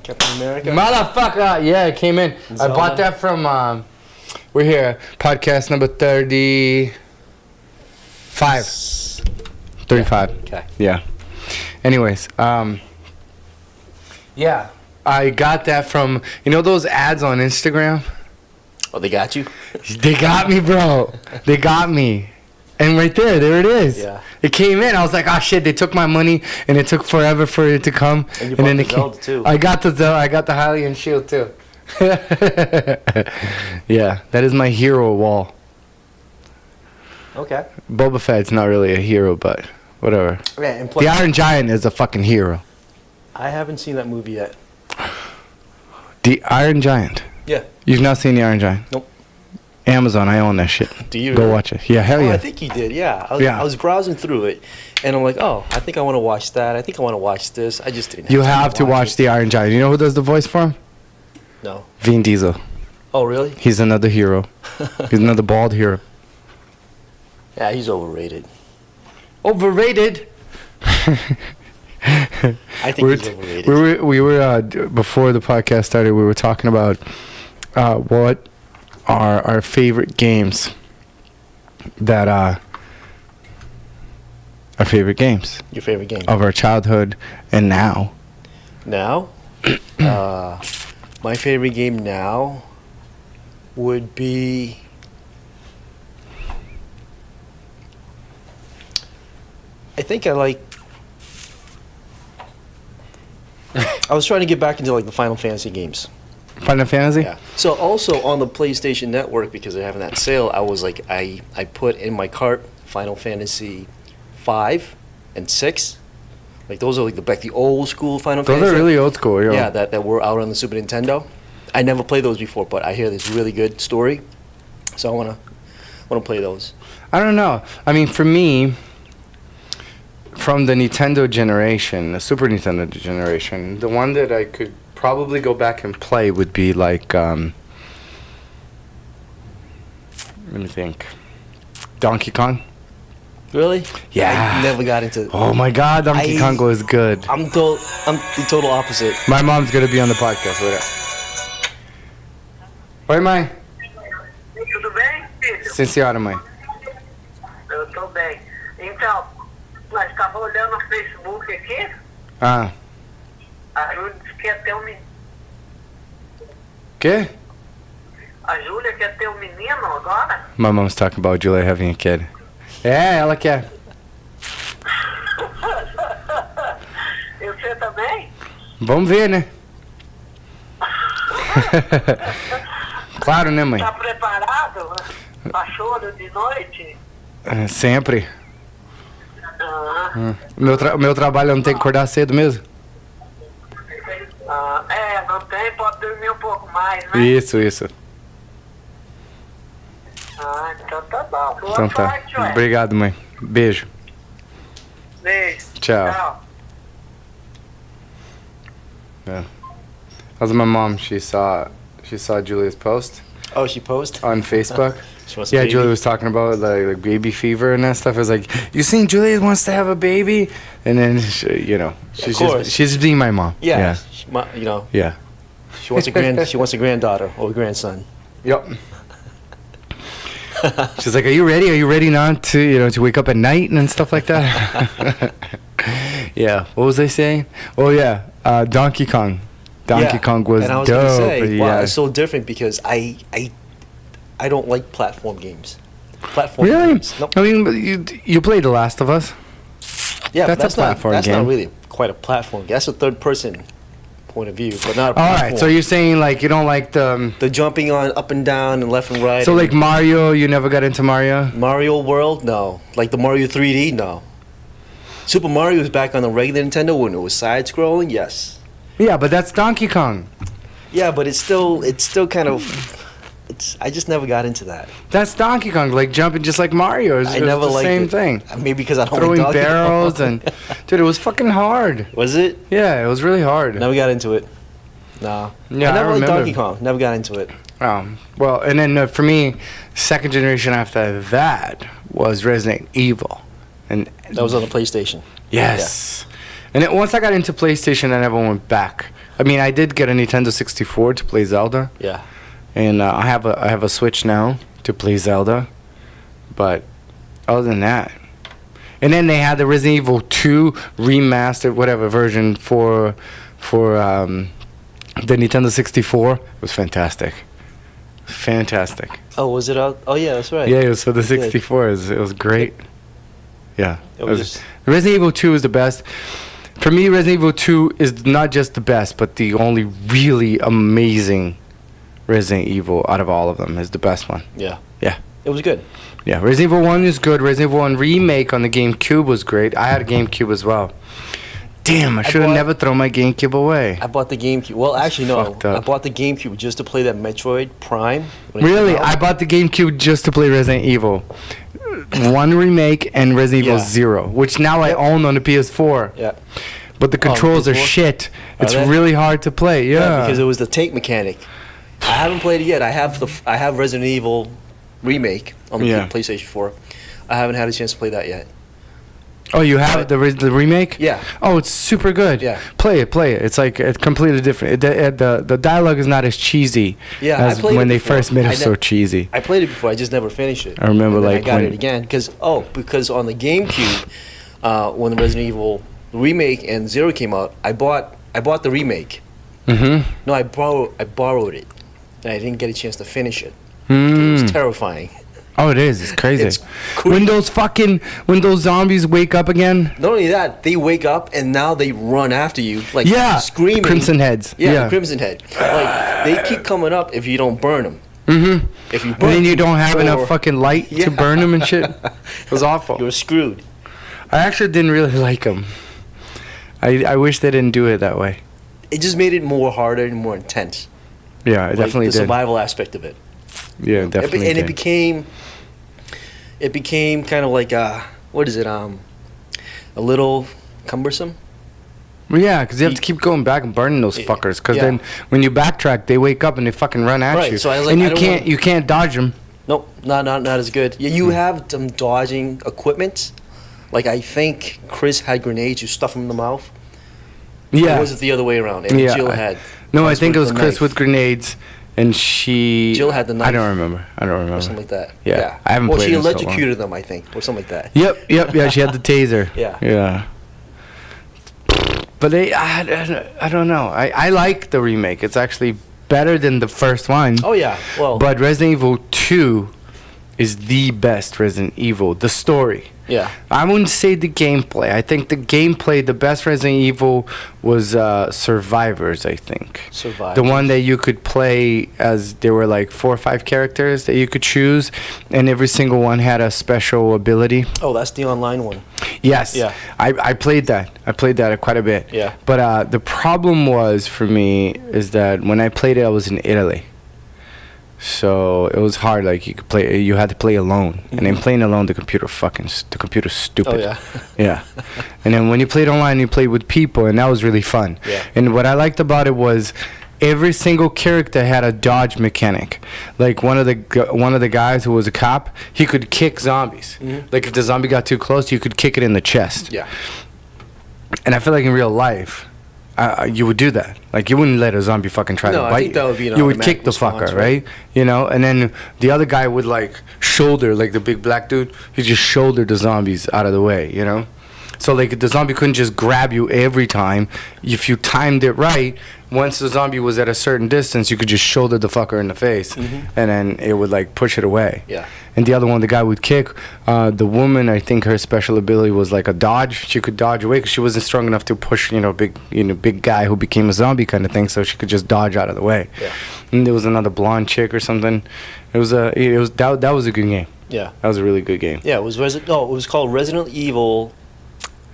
Captain America? Motherfucker! Yeah, it came in. Zelda? I bought that from, we're here, podcast number 35. 35. Okay. Yeah. Anyways, yeah, I got that from, you know those ads on Instagram? Oh, they got you? They got me, bro. They got me. And right there it is. Yeah. It came in. I was like, oh shit, they took my money, and it took forever for it to come. And you bought the Zelda too. I got the Hylian shield too. Yeah, that is my hero wall. Okay. Boba Fett's not really a hero, but whatever. Okay, and The Iron Giant is a fucking hero. I haven't seen that movie yet. The Iron Giant. Yeah. You've not seen The Iron Giant? Nope. Amazon, I own that shit. Do you? Go really? watch it. Yeah, hell yeah. I think you did, yeah. Yeah. I was browsing through it, and I'm like, oh, I think I want to watch that. I think I want to watch this. I just didn't You have to watch it. The Iron Giant. You know who does the voice for him? No. Vin Diesel. Oh, really? He's another hero. He's another bald hero. Yeah, he's overrated. Overrated? I think he's overrated. We were before the podcast started, we were talking about what are our favorite games that our favorite games Your favorite game? of our childhood and now. Now? My favorite game now would be... I think I like... I was trying to get back into like the Final Fantasy games. Final Fantasy? Yeah. So also on the PlayStation Network, because they're having that sale, I was like, I put in my cart Final Fantasy 5 and 6. Like those are like the old school Final Fantasy. Those are really old school, yo. Yeah, that were out on the Super Nintendo. I never played those before, but I hear this really good story, so I wanna play those. I don't know. I mean, for me, from the Nintendo generation, the Super Nintendo generation, the one that I could probably go back and play would be like, let me think, Donkey Kong. Really? Yeah. I never got into. Oh my God, Donkey Kong was good. I'm the total opposite. My mom's gonna be on the podcast. Wait up. Oi, mãe. Tudo bem, filho? Sim, senhora, mãe. Eu tô bem. Então, nós estávamos olhando no Facebook aqui, Ah, a Júlia disse que ia ter um menino. quê? A Júlia quer ter um menino agora? My mom's talking about Julia having a kid. É, ela quer. E você também? Vamos ver, né? Claro, né, mãe? Tá preparado? Pra choro de noite? Sempre. Ah, Meu trabalho não tem que acordar cedo mesmo? não tem, pode dormir um pouco mais, né? Isso. Ah, então tá bom. Boa Então tá. sorte, ué. Obrigado, mãe. Beijo. Beijo. Tchau. Yeah. How's my mom? She saw Julia's post Oh, she posed? on Facebook. She wants a Yeah, baby? Julia was talking about like baby fever and that stuff. I was like, "You seen Julia wants to have a baby?" And then she's course. she's being my mom. Yeah. Yeah. Yeah. She wants a granddaughter or a grandson. Yep. She's like, "Are you ready? Are you ready now to wake up at night and stuff like that?" Yeah. What was I saying? Oh yeah, Donkey Kong. Donkey Kong was and I was dope. gonna say, wow, yeah. it's so different because I don't like platform games. Platform Really? games. Nope. I mean, you played The Last of Us. Yeah, That's but a platform that's game. not really quite a platform game. That's a third person point of view, but not a All platform. right. So you're saying like you don't like the jumping on up and down and left and right. So and like Mario, you never got into Mario? Mario World? No. Like the Mario 3D? No. Super Mario was back on the regular Nintendo when it was side scrolling. Yes. Yeah, but that's Donkey Kong. Yeah, but it's still kind of. I just never got into that. That's Donkey Kong, like jumping just like Mario. It's I never the liked same it. thing. Maybe because I don't Throwing like Donkey barrels Kong. and dude, it was fucking hard. Was it? Yeah, it was really hard. Never got into it. No. Yeah, I never I liked remember. Donkey Kong. Never got into it. Well, and then for me, second generation after that was Resident Evil, and That was on the PlayStation. yes, And once I got into PlayStation, I never went back. I mean, I did get a Nintendo 64 to play Zelda. Yeah. And I have a Switch now to play Zelda. But other than that. And then they had the Resident Evil 2 remastered, whatever version for the Nintendo 64. It was fantastic. Fantastic. Oh, was it out? Oh, yeah, that's right. Yeah, it was for the 64. It was great. Yeah. It was Resident Evil 2 is the best. For me, Resident Evil 2 is not just the best, but the only really amazing Resident Evil out of all of them is the best one. Yeah. Yeah. It was good. Yeah, Resident Evil 1 is good. Resident Evil 1 Remake on the GameCube was great. I had a GameCube as well. Damn, I should have never thrown my GameCube away. I bought the GameCube. Well, actually, no. Fucked up. I bought the GameCube just to play that Metroid Prime. Really? I bought the GameCube just to play Resident Evil 1 Remake and Resident Evil 0, which now I own on the PS4. Yeah. But the controls are shit. It's really hard to play. Yeah. Because it was the take mechanic. I haven't played it yet. I have Resident Evil Remake on the PlayStation 4. I haven't had a chance to play that yet. Oh, you have the remake? Yeah. Oh, it's super good. Yeah. Play it. It's like it's completely different. The dialogue is not as cheesy as when they first made it so cheesy. I played it before. I just never finished it. I remember I got it again because on the GameCube, when the Resident Evil Remake and 0 came out, I bought the remake. Mm-hmm. No, I borrowed it, and I didn't get a chance to finish it. Mm. It was terrifying. Oh, it is. It's crazy. It's crazy. When those zombies wake up again. Not only that, they wake up and now they run after you, like screaming. Crimson Heads. Yeah, the Crimson Head. Like they keep coming up if you don't burn them. Mm-hmm. If you burn and then you don't have enough fucking light to burn them and shit. It was awful. You're screwed. I actually didn't really like them. I wish they didn't do it that way. It just made it more harder and more intense. Yeah, it definitely did. The survival aspect of it. Yeah, definitely. And it became kind of like a little cumbersome. Well, yeah, because you have to keep going back and burning those fuckers. Because then when you backtrack, they wake up and they fucking run at you. So I was like, and you can't dodge them. Nope, not as good. Yeah, you have some dodging equipment. Like I think Chris had grenades. You stuff them in the mouth. Yeah. Or was it the other way around? And Jill had. No, I think it was Chris with grenades. And Jill had the knife. I don't remember. Or something like that. Yeah. I haven't played she it in so electrocuted them, I think, or something like that. Yep. Yeah, she had the taser. Yeah. But I don't know. I like the remake. It's actually better than the first one. Oh, yeah. Well. But Resident Evil 2 is the best Resident Evil. The story. Yeah. I wouldn't say the gameplay. I think the best Resident Evil was Survivors, I think. Survivors. The one that you could play as there were like 4 or 5 characters that you could choose, and every single one had a special ability. Oh, that's the online one. Yes. Yeah. I played that. I played that quite a bit. Yeah. But the problem was for me is that when I played it, I was in Italy. So it was hard. Like you had to play alone, and then playing alone, the computer's stupid. Oh yeah. Yeah. And then when you played online, you played with people, and that was really fun. Yeah. And what I liked about it was every single character had a dodge mechanic. Like one of the guys who was a cop, he could kick zombies. Mm-hmm. Like if the zombie got too close, you could kick it in the chest. Yeah. And I feel like in real life, you would do that. Like you wouldn't let a zombie fucking try to bite you. I think that would be an You would kick the response, fucker, right? You know, and then the other guy would like shoulder, like the big black dude. He just shouldered the zombies out of the way, you know. So like the zombie couldn't just grab you every time. If you timed it right, once the zombie was at a certain distance, you could just shoulder the fucker in the face, and then it would like push it away. Yeah. And the other one, the guy would kick. The woman, I think her special ability was like a dodge. She could dodge away because she wasn't strong enough to push, big guy who became a zombie kind of thing. So she could just dodge out of the way. Yeah. And there was another blonde chick or something. That was a good game. Yeah. That was a really good game. Yeah. It was called Resident Evil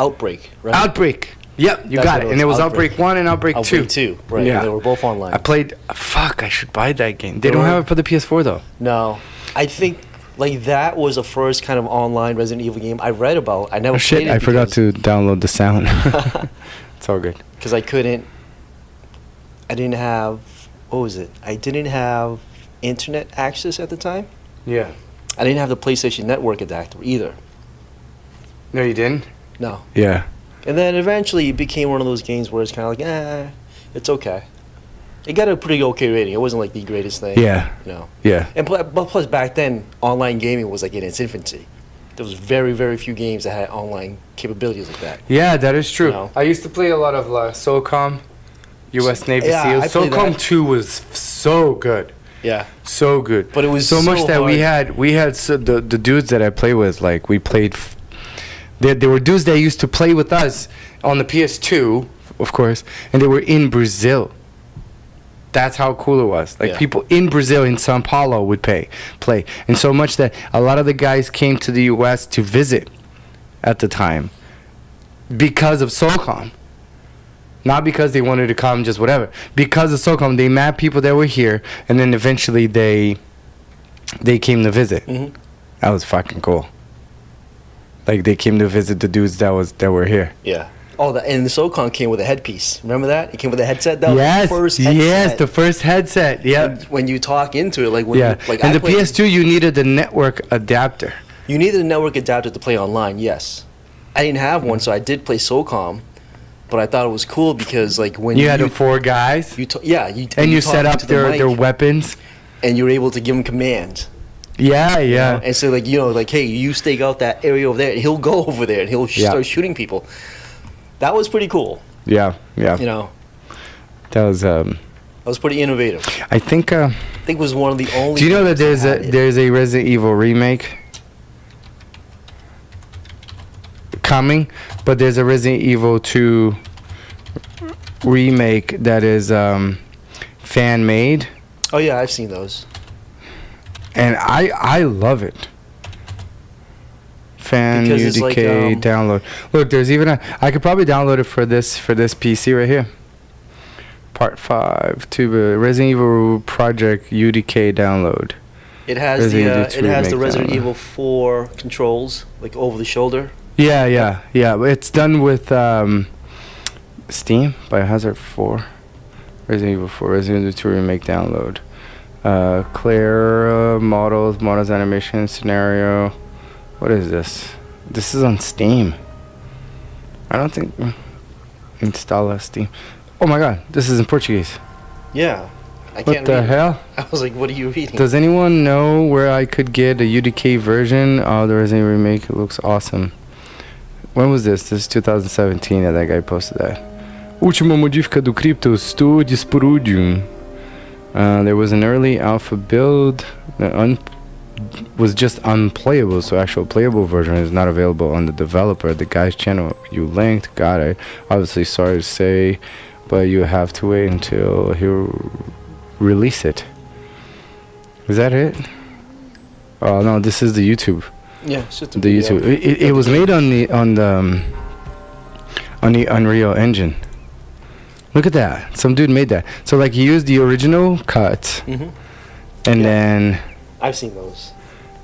Outbreak. Right? Outbreak. Yep, you got it. And it was Outbreak 1 and Outbreak 2. Outbreak 2, right. Yeah. They were both online. I played... Fuck, I should buy that game. They don't have it for the PS4, though. No. I think, that was the first kind of online Resident Evil game I read about. I never played it. I forgot to download the sound. It's all good. Because I didn't have... What was it? I didn't have internet access at the time. Yeah. I didn't have the PlayStation Network adapter either. No, you didn't? No. Yeah. And then eventually it became one of those games where it's kind of like, it's okay. It got a pretty okay rating. It wasn't like the greatest thing. Yeah. Yeah. And but plus back then, online gaming was like in its infancy. There was very, very few games that had online capabilities like that. Yeah, that is true. You know? I used to play a lot of SOCOM, U.S. Navy Yeah, I SEALs. played SOCOM that. 2 was so good. Yeah. So good. But it was so much so that we hard. had the dudes that I play with, like we played. There were dudes that used to play with us on the PS2, of course, and they were in Brazil. That's how cool it was. Like people in Brazil, in São Paulo, would play, and so much that a lot of the guys came to the U.S. to visit at the time because of SOCOM. Not because they wanted to come, just whatever. Because of SOCOM, they met people that were here, and then eventually they came to visit. Mm-hmm. That was fucking cool. Like they came to visit the dudes that were here. Yeah. Oh, and the SOCOM came with a headpiece. Remember that? It came with a headset. That was Yes, the first headset. yes, the first headset. Yeah. When you talk into it, like when Yeah. you, like And I the played- PS2, you needed the network adapter. You needed a network adapter to play online. Yes, I didn't have one, so I did play SOCOM, but I thought it was cool because like when You had the 4 guys, you and you talk set up into the their mic, weapons. and you're able to give them commands. Yeah, yeah. And so like like hey, you stake out that area over there, and he'll go over there and he'll start shooting people. That was pretty cool. Yeah, yeah. You know, That was that was pretty innovative. I think I think it was one of the only. do you know that games had it. there's a Resident Evil remake coming, but there's a Resident Evil 2 remake that is fan made, Oh yeah, I've seen those. and I love it. Fan Because it's like, UDK download. Look, there's even I could probably download it for this PC right here. Part 5 to Resident Evil Project UDK download. It has Resident Evil 2 it has the remake Resident download. Evil 4 controls like over the shoulder. Yeah. It's done with Steam, Biohazard 4, Resident Evil 4, Resident Evil 2 remake download. Clear models animation scenario. What is this? This is on Steam. I don't think install as Steam. Oh my God, this is in Portuguese. Yeah, I What can't the read it. hell? I was like, what are you reading? Does anyone know where I could get a UDK version of the Resident Evil remake? It looks awesome. When was this? This is 2017 that guy posted that. Última modifica do Crypto Studios Sporidium. There was an early alpha build that was just unplayable, so actual playable version is not available on the developer. The guy's channel you linked, got it. Obviously, sorry to say, but you have to wait until he'll release it. Is that it? Oh no, this is the YouTube. Yeah, it's just a The video. YouTube. It was made on the Unreal Engine. Look at that. Some dude made that. So like he used the original cuts, Mhm. and Yeah. then I've seen those.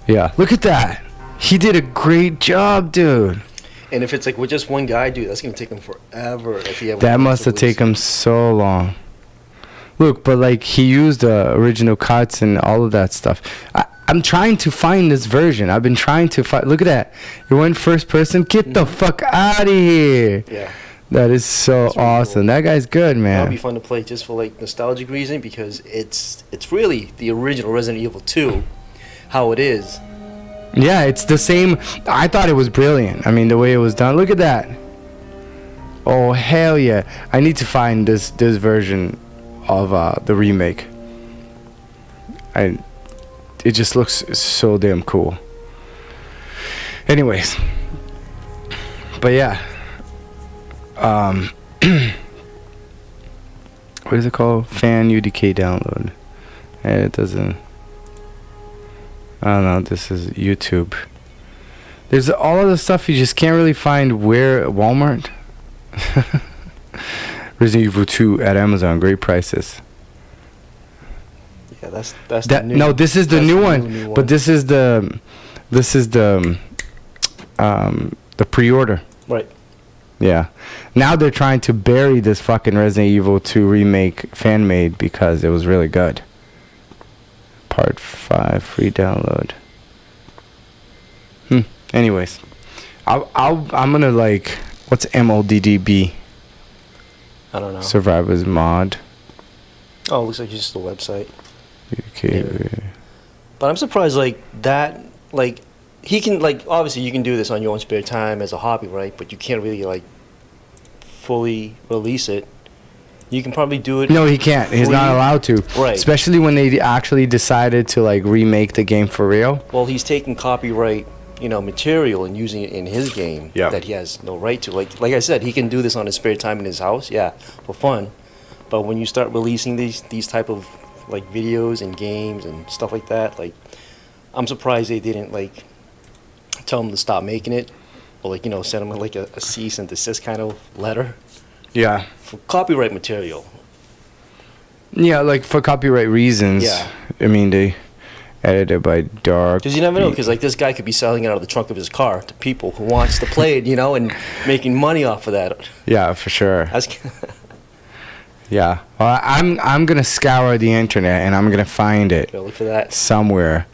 yeah. Look at that. He did a great job, dude. And if it's like with just one guy, dude, that's gonna take him forever. If he ever That wants must to have release taken him so long. Look, but like he used the original cuts and all of that stuff. I'm trying to find this version. I've been trying to find. Look at that. You went first person. Get the fuck out of here. it. Yeah, That is so That's really awesome. cool. That guy's good, that'll be man. fun to play just for like nostalgic reason because it's really the original Resident Evil 2, how it is. Yeah, it's the same. I thought it was brilliant. I mean, the way it was done. Look at that. Oh hell yeah! I need to find this version of the remake. It just looks so damn cool. Anyways, but yeah. What is it called? Fan UDK download. And it doesn't. I don't know. This is YouTube. There's all of the stuff you just can't really find where Walmart. Resident Evil 2 at Amazon, great prices. Yeah, that's the That new. no, this is the that's new the one, new but this is the pre-order. Right. Yeah. Now they're trying to bury this fucking Resident Evil 2 remake fan made because it was really good. Part 5 free download. Anyways, I'm gonna like What's MODDB? I don't know. Survivors mod. Oh, it looks like it's just a website. Okay. But I'm surprised, like, that, like, he can, like, obviously you can do this on your own spare time as a hobby, right? But you can't really, like, fully release it. You can probably do it. No, he can't. He's not allowed to. Right. Especially when they actually decided to, like, remake the game for real. Well, he's taking copyright, material and using it in his game that he has no right to. Like I said, he can do this on his spare time in his house, for fun. But when you start releasing these type of, like, videos and games and stuff like that, like, I'm surprised they didn't, like, tell him to stop making it, or, like, send him, like, a cease and desist kind of letter. Yeah. For copyright material. Yeah, like, for copyright reasons. Yeah. I mean, they edited by Dark. Because you never know, because, like, this guy could be selling it out of the trunk of his car to people who wants to play it, and making money off of that. Yeah, for sure. That's Yeah. Well, I'm gonna scour the internet and I'm gonna find it look for that somewhere,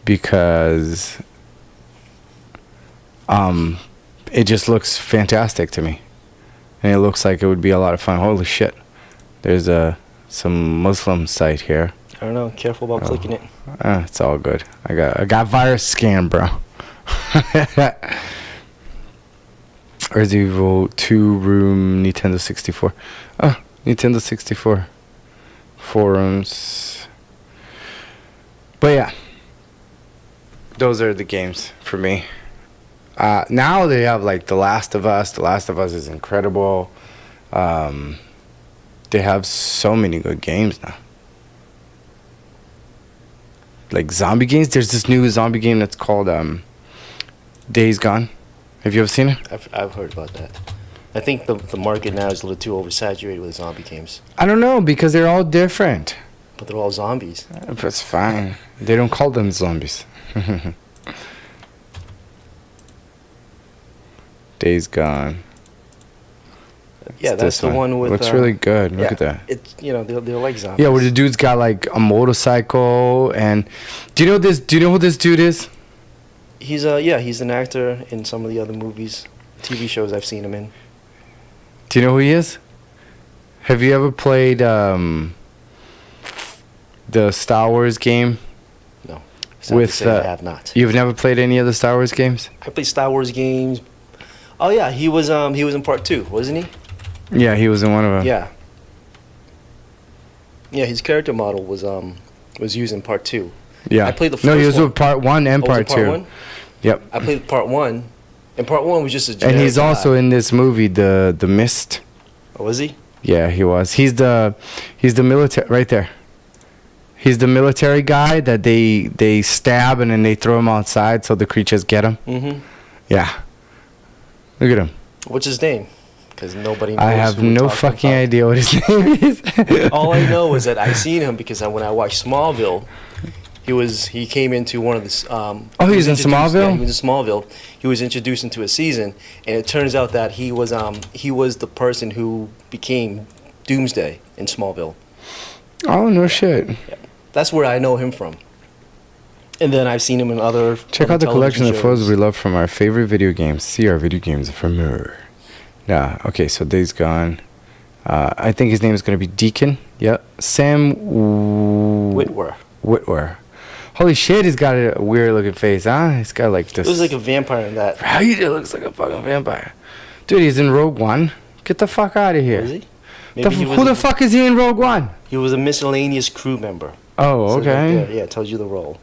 because it just looks fantastic to me, and it looks like it would be a lot of fun. Holy shit! There's some Muslim site here. I don't know. Careful about clicking it. It's all good. I got virus scan, bro. Resident Evil 2 room Nintendo 64. Oh, Nintendo 64 forums. But yeah, those are the games for me. Now they have, like, The Last of Us. The Last of Us is incredible. They have so many good games now. Like, zombie games. There's this new zombie game that's called Days Gone. Have you ever seen it? I've heard about that. I think the market now is a little too oversaturated with zombie games. I don't know, because they're all different. But they're all zombies. That's fine. They don't call them zombies. Days Gone. Yeah, that's the one with. Looks really good. Look at that. It's they're like zombies. Yeah, where the dude's got, like, a motorcycle, and do you know who this dude is? He's he's an actor in some of the other movies, TV shows I've seen him in. Do you know who he is? Have you ever played the Star Wars game? No. I have not. You've never played any of the Star Wars games? I played Star Wars games. Oh yeah, he was in part 2, wasn't he? Yeah, he was in one of them. Yeah. Yeah, his character model was used in part 2. Yeah. I played the first No, he was one. with part 1 and part 2. One? Yep. I played part 1, and part 1 was just a generic And he's also guy. in this movie, The Mist. Oh, was he? Yeah, he was. He's the military right there. He's the military guy that they stab and then they throw him outside so the creatures get him. Mm-hmm. Yeah. Look at him. What's his name? Because nobody knows. I have who we're no talking fucking about. idea what his name is. All I know is that I seen him because when I watched Smallville, he came into one of the. He was in Smallville? Yeah, he was in Smallville. He was introduced into a season, and it turns out that he was the person who became Doomsday in Smallville. Oh, no shit. Yeah. That's where I know him from. And then I've seen him in other. Check out the collection of shows. photos we love from our favorite video games. See our video games for more. Yeah, okay, so Days Gone. I think his name is going to be Deacon. Yep. Sam Witwer. Holy shit, he's got a weird looking face, huh? He's got, like, this. It was like a vampire in that. Right, it looks like a fucking vampire. Dude, he's in Rogue One. Get the fuck out of here. Was he? Who the fuck is he in Rogue One? He was a miscellaneous crew member. Oh, Says right okay. there. Yeah, it tells you the role.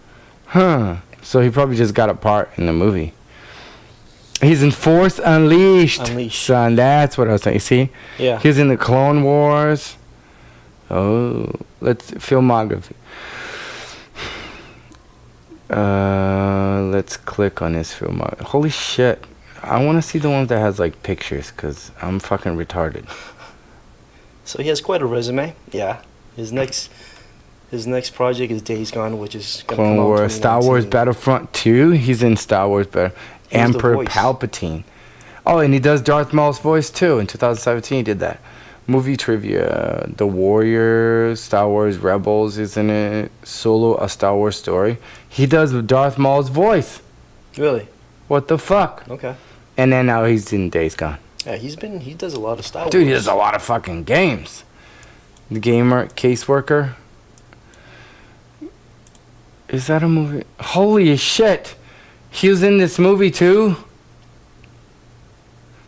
Huh. So he probably just got a part in the movie. He's in Force Unleashed. Son, that's what I was saying. See? Yeah. He's in the Clone Wars. Oh, let's filmography. Let's click on his filmography. Holy shit. I want to see the one that has, like, pictures, because I'm fucking retarded. So he has quite a resume. Yeah. His next project is Days Gone, which is gonna Clone come out in Wars, Star Wars 2019. Battlefront 2. He's in Star Wars Emperor voice? Palpatine. Oh, and he does Darth Maul's voice too. In 2017, he did that. Movie trivia: The Warriors, Star Wars Rebels is in it. Solo: A Star Wars Story. He does Darth Maul's voice. Really? What the fuck? Okay. And then now he's in Days Gone. Yeah, he does a lot of Star Wars. Dude, he does a lot of fucking games. The gamer, caseworker. Is that a movie? Holy shit. He was in this movie too?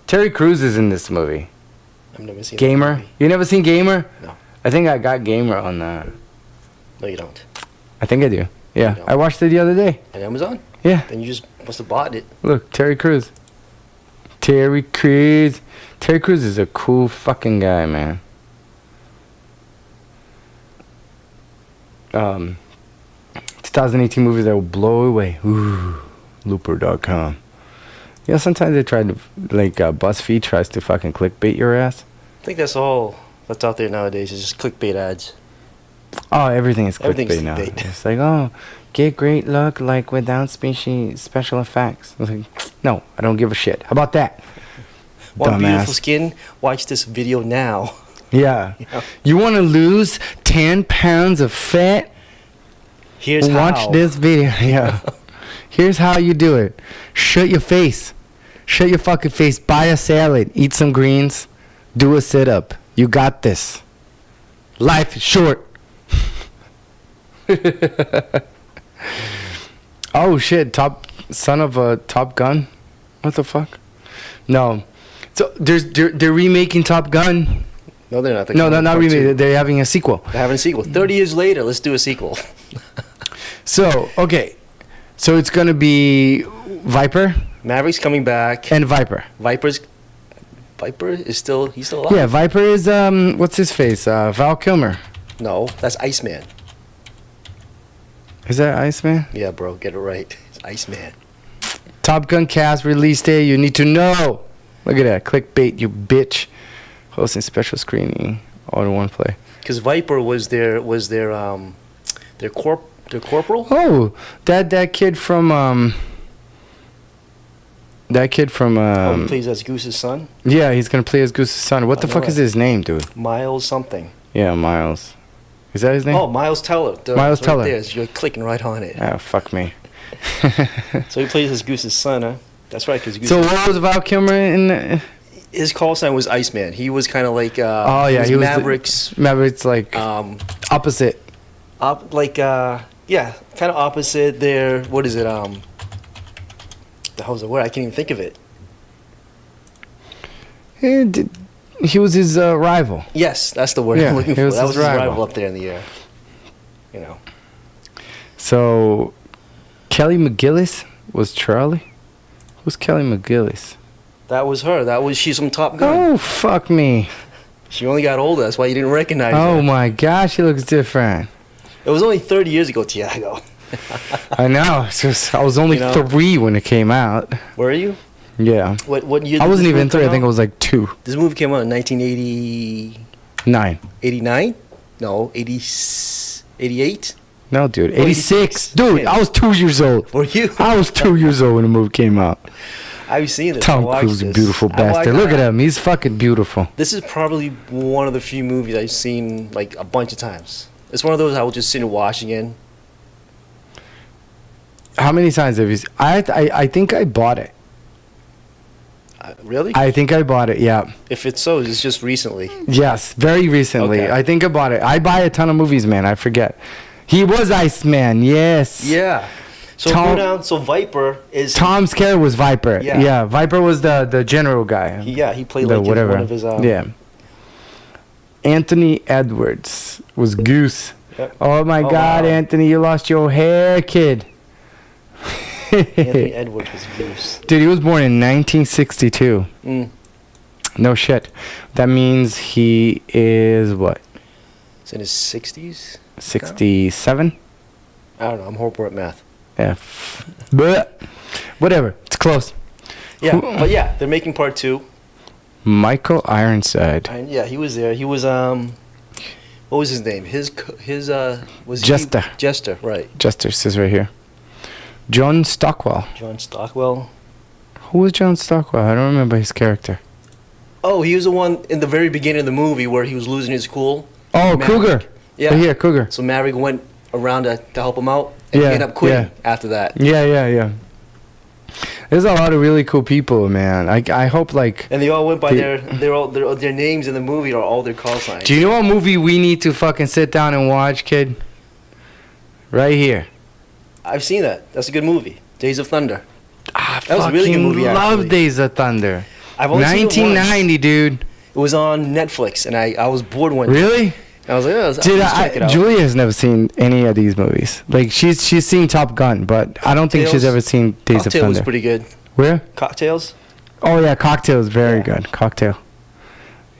Terry Crews is in this movie. I've never seen Gamer. that movie. You never seen Gamer? No. I think I got Gamer on that. No, you don't. I think I do. Yeah. No. I watched it the other day. On Amazon? Yeah. Then you just must have bought it. Look, Terry Crews. Terry Crews. Terry Crews is a cool fucking guy, man. 2018 movies that will blow away. Ooh, Looper.com. You know, sometimes they try to, like, BuzzFeed tries to fucking clickbait your ass. I think that's all that's out there nowadays is just clickbait ads. Oh, everything is Everything's clickbait now. clickbait. It's like, oh, get great look, like, without special effects. I was like, no, I don't give a shit. How about that? Want Dumbass. beautiful skin? Watch this video now. Yeah. Yeah. You want to lose 10 pounds of fat? Here's Watch how. this video. Yeah. Here's how you do it. Shut your face. Shut your fucking face. Buy a salad. Eat some greens. Do a sit-up. You got this. Life is short. Oh shit! Son of a Top Gun. What the fuck? No. So they're remaking Top Gun. No, they're not. No, not remaking. They're having a sequel. They're having a sequel. 30 years later, let's do a sequel. So okay, so it's gonna be Viper Maverick's coming back. and Viper. Viper is still alive. Yeah, Viper is what's his face? Val Kilmer. No, that's Iceman. Is that Iceman? Yeah, bro, get it right. It's Iceman. Top Gun cast release day. You need to know. Look at that clickbait, you bitch. Hosting special screening all in one play. Because Viper was their corporal. Oh, that kid from Oh, he plays as Goose's son. yeah, he's gonna play as Goose's son. What the fuck is his name, dude? Miles something. Yeah, Miles. Is that his name? Oh, Miles Teller. Miles Right Teller. there. You're clicking right on it. Oh, fuck me. So he plays as Goose's son, huh? That's right. Because So what was Val Kilmer in? his call sign was Iceman. He was kind of like Oh yeah, he was Maverick's Maverick's like opposite. yeah, kind of opposite there. What is it? The hell's the word? I can't even think of it. He was his rival. Yes, that's the word Yeah, I'm looking he for. was That his was his rival. rival up there in the air. You know. So Kelly McGillis was Charlie. Who's Kelly McGillis? That was her. She's from Top Gun. Oh fuck me. She only got older. That's why you didn't recognize Oh her. my gosh, he looks different. It was only 30 years ago, Tiago. I know. It's just, I was only You know? 3 when it came out. Were you? Yeah. What year? I did wasn't this even movie 3. I come think I out? was like 2. This movie came out in 1989. 9. No, 88. No, dude. 86. 86. Dude, I was 2 years old. Were you? I was 2 years old when the movie came out. I've seen this. Tom I watched Cruise, a this. beautiful I watched- bastard. Look at him. He's fucking beautiful. This is probably one of the few movies I've seen like a bunch of times. It's one of those I will just sit and watch again. How many times have you seen? I think I bought it. Really? I think I bought it, yeah. If it's so, it's just recently. Yes, very recently. Okay. I think I bought it. I buy a ton of movies, man. I forget. He was Iceman, yes. Yeah. So Tom- go down. So Viper is. Tom's character was Viper. Yeah. Yeah, Viper was the general guy. He played The like whatever. one of his. Yeah. Anthony Edwards was Goose. Yep. Oh my Oh, God, wow. Anthony, you lost your hair, kid. Anthony Edwards was Goose. Dude, he was born in 1962. Mm. No shit. That means he is what? He's in his 60s. 67? I don't know. I'm horrible at math. Yeah. Bleh. Whatever. It's close. Yeah, but yeah, they're making part 2. Michael Ironside. And yeah, he was there. He was what was his name? His was Jester. He, Jester, right? Jester says right here. John Stockwell. John Stockwell. Who was John Stockwell? I don't remember his character. Oh, he was the one in the very beginning of the movie where he was losing his cool. Oh, Maverick. Cougar. Yeah. Right here, Cougar. So Maverick went around to help him out, and Yeah, he ended up quitting yeah. after that. Yeah. There's a lot of really cool people, man. I hope like. And they all went by their names in the movie or all their call signs. Do you know what movie we need to fucking sit down and watch, kid? Right here. I've seen that. That's a good movie. Days of Thunder. I That was a really good movie, love actually. Days of Thunder. I've only seen it once. 1990, dude. It was on Netflix, and I was bored one day. Really? I was like, oh, Dude, I'll just check it out. Julia has never seen any of these movies. Like she's seen Top Gun, but I don't think she's Cocktails. ever seen Days of Cocktail was Thunder. pretty good. Where? Cocktails? Oh yeah, Cocktail is very Yeah. good. Cocktail.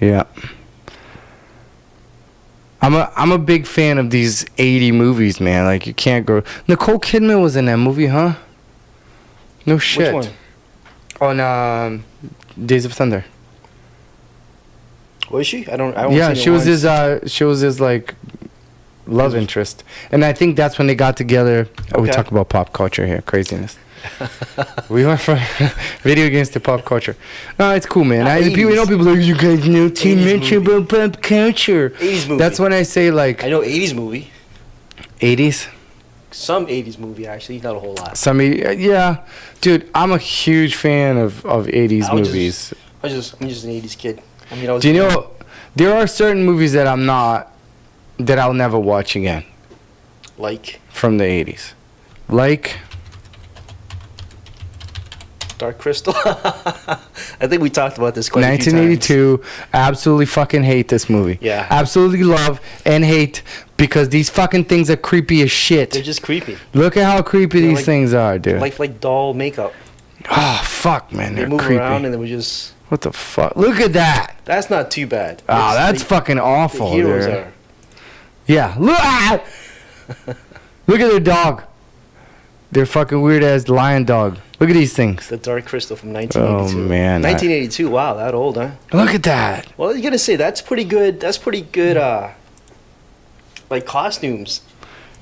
Yeah. I'm a big fan of these 80 movies, man. Like you can't go. Nicole Kidman was in that movie, huh? No shit. Which On one? Days of Thunder. Was she? I don't. Yeah, seen she it was once. his she was his like love interest, and I think that's when they got together. We Okay. talk about pop culture here, craziness. We went from video games to pop culture. No, it's cool, man. People 80s. people like you guys know too 80s much movie. about pop culture. 80s movie. That's when I say like I know 80s movie. 80s. Some 80s movie, actually. Not a whole lot. Yeah, dude, I'm a huge fan of 80s I was movies. I'm just an 80s kid. I mean, I was. Do you know there are certain movies that I'll never watch again Like from the 80s, like. Dark Crystal? I think we talked about this quite a few times. 1982. Absolutely fucking hate this movie. Yeah. Absolutely love and hate because these fucking things are creepy as shit. They're just creepy. Look at how creepy They're these like- things are, dude. Like doll makeup. Oh fuck, man, They they're move creepy. around and they were just. What the fuck? Look at that. That's not too bad. Oh, It's- that's fucking the awful. heroes dude. are. Yeah. Look. Ah! Look at their dog. Their fucking weird ass lion dog. Look at these things. The Dark Crystal from 1982. Oh, man, 1982. Wow, that old, huh? Look at that. Well, you're gonna say that's pretty good. That's pretty good. Like costumes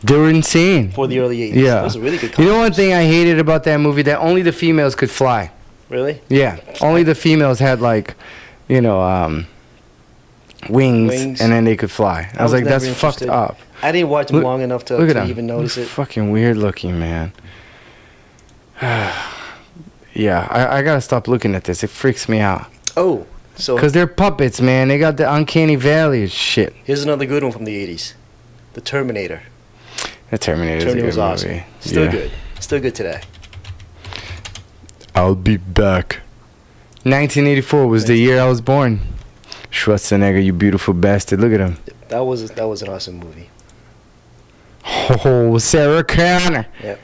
They were insane. for the early 80s. Yeah. Those are really good You costumes. know one thing I hated about that movie? That only the females could fly. Really? Yeah, only the females had like, wings, and then they could fly. I was like, never that's fucked interested. up. I didn't watch them Look- long enough Look at to them. even notice it. Fucking weird looking, man. Yeah, I gotta stop looking at this. It freaks me out. Oh, so Cause they're puppets, man. They got the uncanny valley shit. here's another good one from the 80s. The Terminator. The Terminator is a Terminator good was awesome. movie. Still Yeah. good. Still good today. I'll be back. 1984 was the year I was born. Schwarzenegger, you beautiful bastard. Look at him. That was an awesome movie. Oh, Sarah Connor. Yep.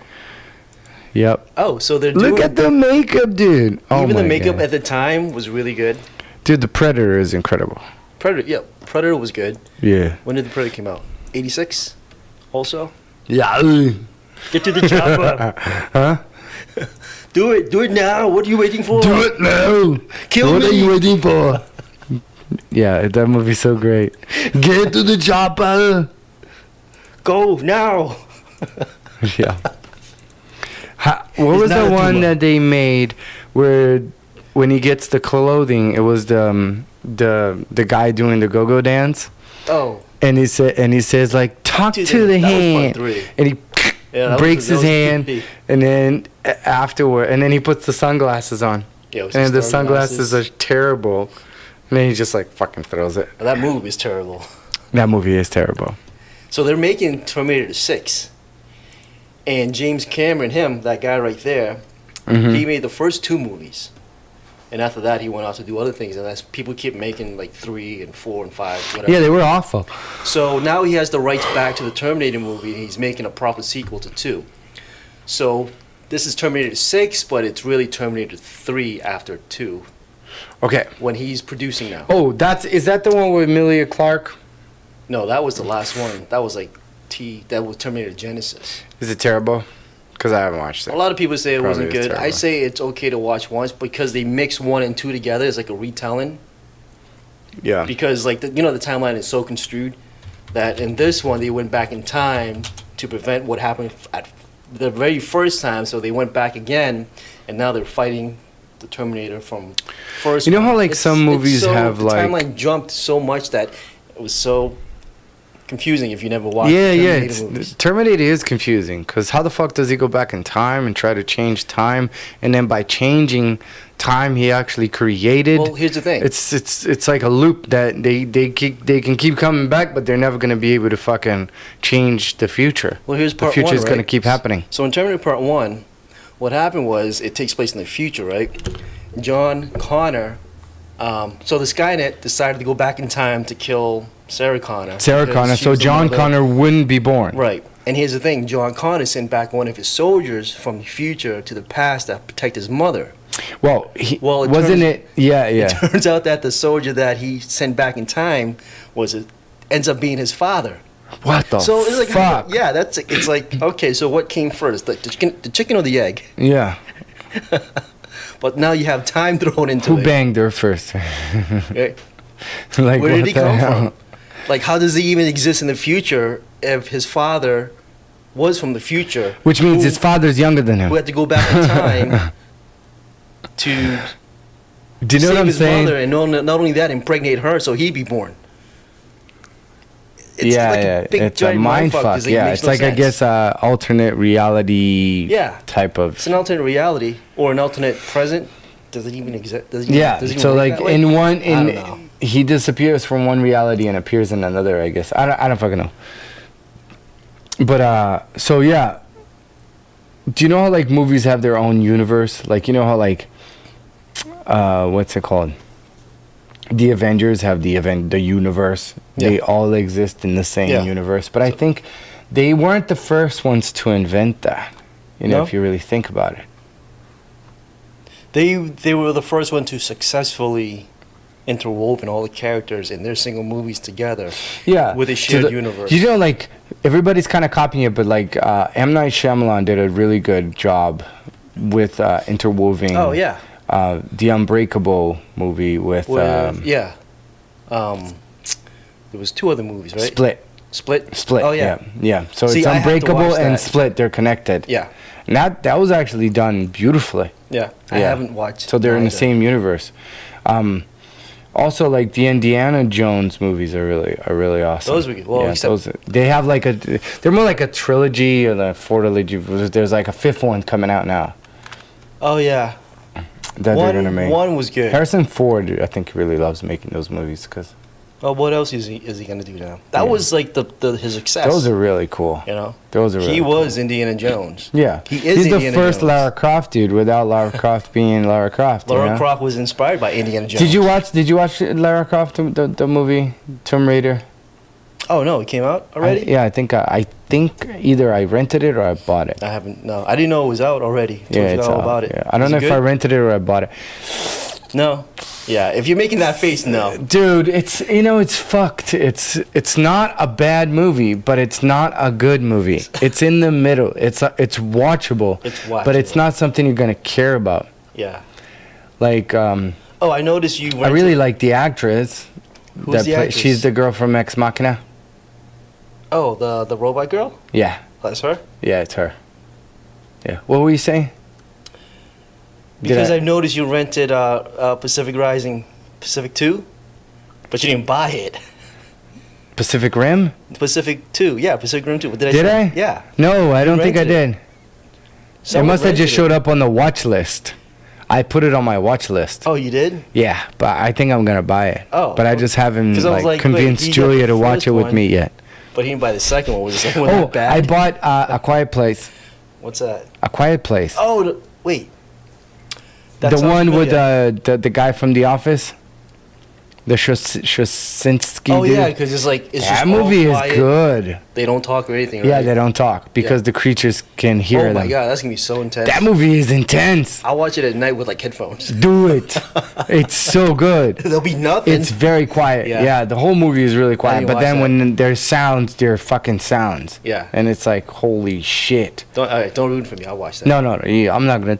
Yep. Oh, so they're Look doing at the makeup, dude. Oh even the my makeup God. at the time was really good. Dude, the Predator is incredible. Predator, yeah, Predator was good. Yeah. When did the Predator come out? 86. Also. Yeah. Get to the chopper. Huh? Do it now. What are you waiting for? Do it now. Kill what me. are you waiting for? Yeah, that movie's so great. Get to the chopper. Go now. Yeah. What He's was not the a one tumor. that they made where when he gets the clothing, it was the guy doing the go-go dance, Oh. and he says like talk Dude, to the that was part hand, 3. and he Yeah, that breaks was his hand, creepy. and then afterward, and then he puts the sunglasses on, Yeah, with and some the sunglasses are terrible, and then he just like fucking throws it. That movie is terrible. That movie is terrible. So they're making Terminator 6. And James Cameron, that guy right there, Mhm. he made the first 2 movies. And after that, he went out to do other things. And as people keep making like 3 and 4 and 5, whatever. Yeah, they were awful. So now he has the rights back to the Terminator movie, and he's making a proper sequel to 2. So this is Terminator 6, but it's really Terminator 3 after 2, Okay. when he's producing now. Oh, is that the one with Emilia Clarke? No, that was the last one. That was like that was Terminator Genesis. Is it terrible? Because I haven't watched it. A lot of people say it Probably wasn't is good. I terrible. say it's okay to watch once because they mix 1 and 2 together. It's like a retelling. Yeah. Because like the timeline is so construed that in this one they went back in time to prevent what happened at the very first time. So they went back again, and now they're fighting the Terminator from first. You know one. how, like, some movies have, the like- timeline jumped so much that it was so confusing if you never watched Yeah, the yeah. Terminator movies. Terminator is confusing because how the fuck does he go back in time and try to change time, and then by changing time he actually created? Well, here's the thing. It's like a loop that they can keep coming back, but they're never gonna be able to fucking change the future. Well, here's part the future's one, gonna right? keep happening. So in Terminator Part 1, what happened was it takes place in the future, right? John Connor, so the Skynet decided to go back in time to kill Sarah Connor. Sarah because Connor, she so was the John mother. Connor wouldn't be born. Right. And here's the thing. John Connor sent back one of his soldiers from the future to the past to protect his mother. Well, It Yeah. turns out that the soldier that he sent back in time ends up being his father. What the So it's like, fuck? yeah, it's like, okay, so what came first, the chicken or the egg? Yeah. But now you have time thrown into Who it. banged her first? Right? Like, Where what did he the come hell? from? Like, how does he even exist in the future if his father was from the future? Which means who- his father's younger than him. who had to go back in time to Do you know save what I'm his saying? mother, and not only that, impregnate her so he'd be born. It's Yeah, like yeah. a big It's a giant mind mindfuck, fuck. 'cause it Yeah, makes it's no like I sense. guess alternate reality. Yeah. Type of. It's an alternate reality or an alternate present. Does it even exist? Yeah. So like in one, I don't know. he disappears from one reality and appears in another. I guess I don't fucking know. But so yeah. Do you know how like movies have their own universe? Like you know how like, what's it called? The Avengers have the universe. Yeah. They all exist in the same Yeah. universe. But I think they weren't the first ones to invent that. You know, No? if you really think about it. They were the first one to successfully interwoven all the characters in their single movies together. Yeah. With a So shared the- universe. You know, like everybody's kind of copying it, but like M. Night Shyamalan did a really good job with interweaving. Oh yeah. The Unbreakable movie with yeah. There was two other movies, right? Split. Split. Oh yeah. Yeah. So See, it's I have to Unbreakable watch and that. Split. They're connected. Yeah. And that was actually done beautifully. Yeah. I Yeah. haven't watched. So they're in the either. same universe. Also, like the Indiana Jones movies are really awesome. Those were good. Well, yeah, except- they have like they're more like a trilogy or the trilogy. There's like a fifth one coming out now Oh yeah. that they're gonna make. One was good. Harrison Ford, I think, really loves making those movies because Oh, what else is he gonna do now? That Yeah. was like his success. those are really cool. you know. Those are really He cool. was Indiana Jones. Yeah, He is He's Indiana the first Jones. Lara Croft dude without Lara Croft being Lara Croft. you Lara know? Croft was inspired by Indiana Jones. Did you watch Lara Croft the movie Tomb Raider? Oh no, it came out already. I think either I rented it or I bought it. I haven't. No, I didn't know it was out already. Yeah, I it's forgot all out. about it. Yeah. I don't Is know it if I good? rented it or I bought it. No. Yeah, if you're making that face, no. Dude, it's fucked. It's not a bad movie, but it's not a good movie. It's in the middle. It's watchable. It's watchable. But it's not something you're gonna care about. Yeah. Like Oh, I noticed you. I really like the actress. Who's the actress? She's the girl from Ex Machina. Oh, the robot girl. Yeah, That's her. yeah, it's her. Yeah. What were you saying? Because I- I've noticed you rented Pacific Rising, Pacific 2, but you didn't buy it. Pacific Rim? Pacific 2, yeah, Pacific Rim 2. But Did say- I? Yeah. No, I don't think I rented did. It Someone must have just rented showed it. up on the watch list. I put it on my watch list. Oh, you did? Yeah, but I think I'm gonna buy it. Oh, but I okay. just haven't 'Cause I was like, wait, convinced he got Julia the to watch first it with one. me yet. But he didn't buy the second one. Was the second one Oh, that bad? I bought A Quiet Place. What's that? A Quiet Place. Oh, wait. That The sounds one with familiar. the guy from The Office. The Shasinski Oh dude. yeah, because it's like it's just that all movie is quiet. good. They don't talk or anything. Yeah, right? they don't talk because the creatures can hear Oh my them. god, that's gonna be so intense. That movie is intense. I'll watch it at night with like headphones. Do it. It's so good. There'll be nothing. It's very quiet. Yeah. Yeah, the whole movie is really quiet. didn't But watch then that. when there's sounds, they're fucking sounds. Yeah. And it's like, holy shit. Don't all right, don't ruin it for me. I'll watch that. No, yeah, I'm not gonna.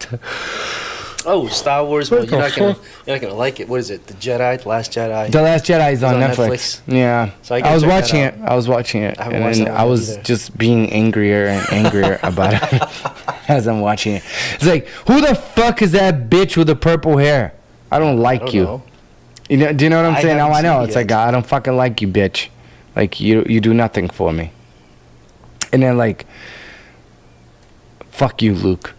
Oh, Star Wars. What Well, you're the not gonna like it. What is it? The Jedi, The Last Jedi. The Last Jedi is on on Netflix. Netflix. Yeah. So I I gotta was check that watching out. it. I was watching it. I haven't And watched then that one I was either. just being angrier and angrier about it as I'm watching it. It's like, who the fuck is that bitch with the purple hair? I don't like I don't you. know. You know, do you know what I'm I saying? Now haven't I know. seen it It's like, yet. I don't fucking like you, bitch. Like you do nothing for me. And then like, fuck you, Luke,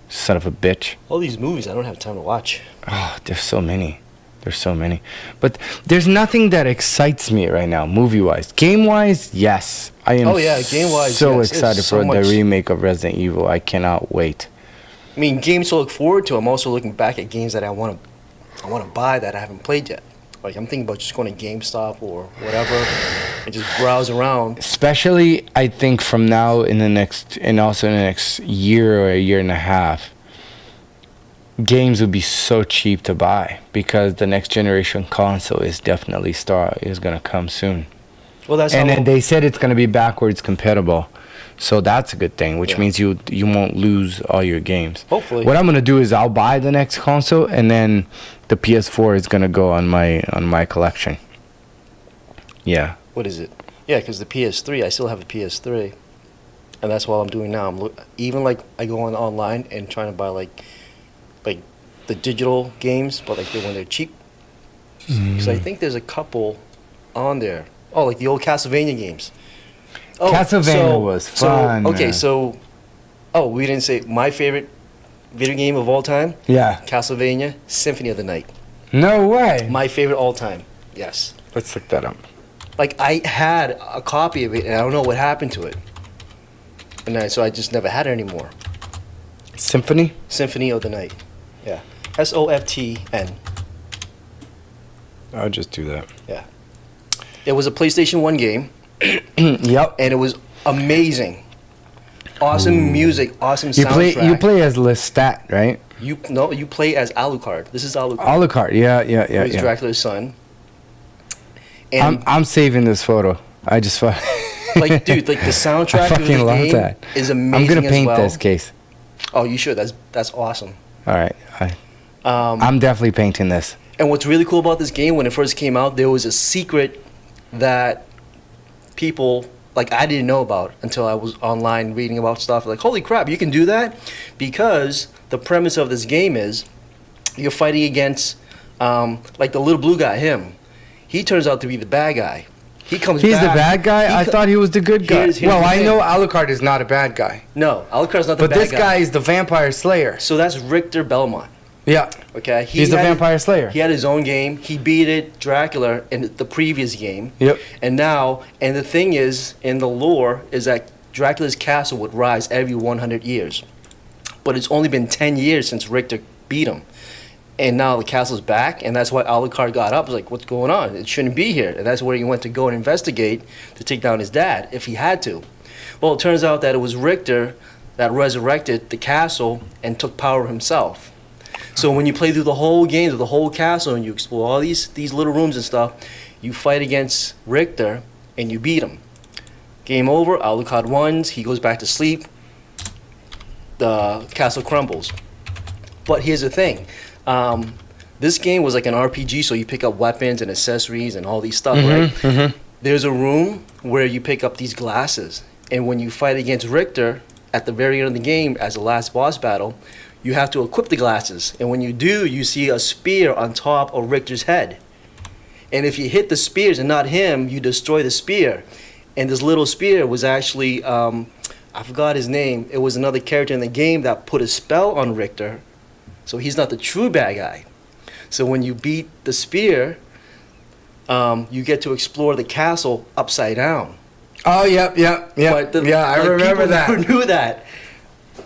son of a bitch. All these movies I don't have time to watch. Oh, there's so many. There's so many. But there's nothing that excites me right now, movie-wise. Game-wise, yes. I am game-wise, so yes. excited There's so for much. the remake of Resident Evil. I cannot wait. I mean, games to look forward to. I'm also looking back at games that I want to buy that I haven't played yet. Like, I'm thinking about just going to GameStop or whatever and just browse around. Especially, I think from now and also in the next year or a year and a half, games will be so cheap to buy because the next generation console is definitely going to come soon. Well, that's and how then they said it's going to be backwards compatible. So that's a good thing, which means you won't lose all your games. Hopefully. What I'm going to do is I'll buy the next console and then the PS4 is going to go on my collection. Yeah. What is it? Yeah, because the PS3, I still have a PS3. And that's what I'm doing now. Even like I go online and trying to buy like the digital games, but like when they're cheap. Because I think there's a couple on there. Oh, like the old Castlevania games. Oh, Castlevania was fun. We didn't say my favorite video game of all time. Yeah. Castlevania Symphony of the Night. No way. My favorite all time. Yes. Let's look that up. Like I had a copy of it, and I don't know what happened to it. And so I just never had it anymore. Symphony of the Night. Yeah. SOFTN. I'll just do that. Yeah. It was a PlayStation 1 game. Yep. And it was amazing. Awesome music, awesome soundtrack. You play as Lestat, right? You play as Alucard. This is Alucard. Alucard, yeah. He's Dracula's son. And I'm saving this photo. I just like, dude, like the soundtrack of the game is amazing. I'm gonna paint as well. this case. Oh, you should. That's awesome. All right. I'm definitely painting this. And what's really cool about this game, when it first came out, there was a secret that people, like, I didn't know about until I was online reading about stuff. Like, holy crap, you can do that? Because the premise of this game is you're fighting against, like, the little blue guy, him. He turns out to be the bad guy. He's the bad guy? I thought he was the good guy. Here's well, I know Alucard is not a bad guy. No, Alucard's not the bad guy. But this guy is the vampire slayer. So that's Richter Belmont. Yeah. Okay. He's the vampire slayer. He had his own game. He beat Dracula in the previous game. Yep. And the thing is, in the lore, is that Dracula's castle would rise every 100 years. But it's only been 10 years since Richter beat him. And now the castle's back, and that's why Alucard got up. He was like, what's going on? It shouldn't be here. And that's where he went to go and investigate to take down his dad, if he had to. Well, it turns out that it was Richter that resurrected the castle and took power himself. So when you play through the whole game, through the whole castle, and you explore all these little rooms and stuff, you fight against Richter, and you beat him. Game over, Alucard wins, he goes back to sleep, the castle crumbles. But here's the thing. This game was like an RPG, so you pick up weapons and accessories and all these stuff, right? Mm-hmm. There's a room where you pick up these glasses, and when you fight against Richter at the very end of the game as the last boss battle, you have to equip the glasses, and when you do, you see a spear on top of Richter's head. And if you hit the spears and not him, you destroy the spear. And this little spear was actually, I forgot his name, it was another character in the game that put a spell on Richter. So he's not the true bad guy. So when you beat the spear, you get to explore the castle upside down. Oh, yep. I remember that. People who knew that.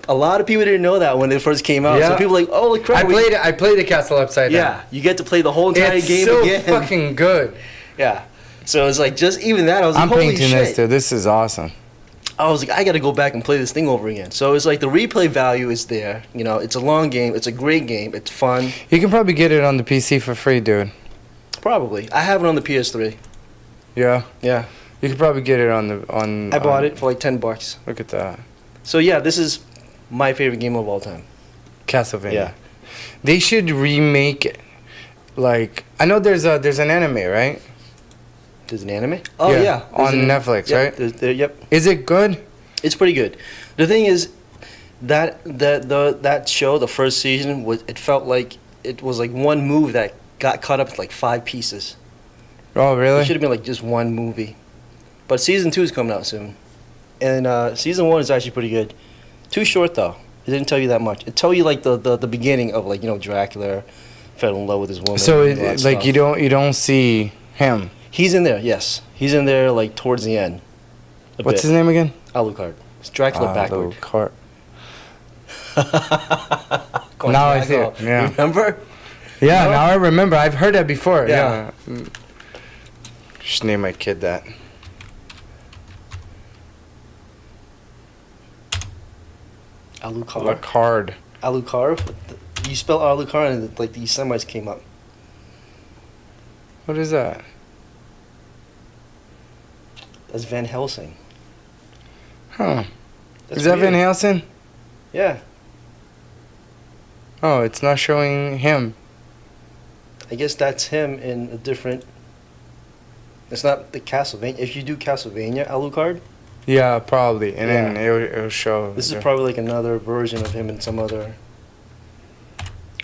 A lot of people didn't know that when it first came out. Yeah. So people were like, oh, crap. I played the castle upside down. Yeah, you get to play the whole entire game again. It's so fucking good. Yeah. So it's like, just even that, I was like, holy shit. I'm painting this, dude. This is awesome. I was like, I got to go back and play this thing over again. So it's like the replay value is there. You know, it's a long game. It's a great game. It's fun. You can probably get it on the PC for free, dude. Probably. I have it on the PS3. Yeah? Yeah. You could probably get it on... I bought it for like $10. Look at that. So yeah, this is my favorite game of all time. Castlevania. Yeah. They should remake it. Like, I know there's an anime, right? There's an anime? Oh, yeah. On Netflix, yep, right? Yep. Is it good? It's pretty good. The thing is, that show, the first season, it felt like it was like one move that got cut up in like 5 pieces. Oh, really? It should have been like just one movie. But season 2 is coming out soon, and season 1 is actually pretty good. Too short though. It didn't tell you that much. It told you like the beginning of like Dracula fell in love with his woman. So and all that like stuff. you don't see him. He's in there. Yes, he's in there like towards the end. What's his name again? Alucard. It's Dracula backward. Alucard. Going Now I back see it, up. yeah. Remember? Yeah, No? now I remember. I've heard that before. Yeah. Yeah. Just name my kid that. Alucard. Alucard. Alucard. You spell Alucard and like these Semites came up. What is that? That's Van Helsing. Huh. That's Is that weird. Van Helsing? Yeah. Oh, it's not showing him. I guess that's him in a different. It's not the Castlevania. If you do Castlevania, Alucard, Yeah, probably. And then Yeah. it'll show. this is probably like another version of him in some other.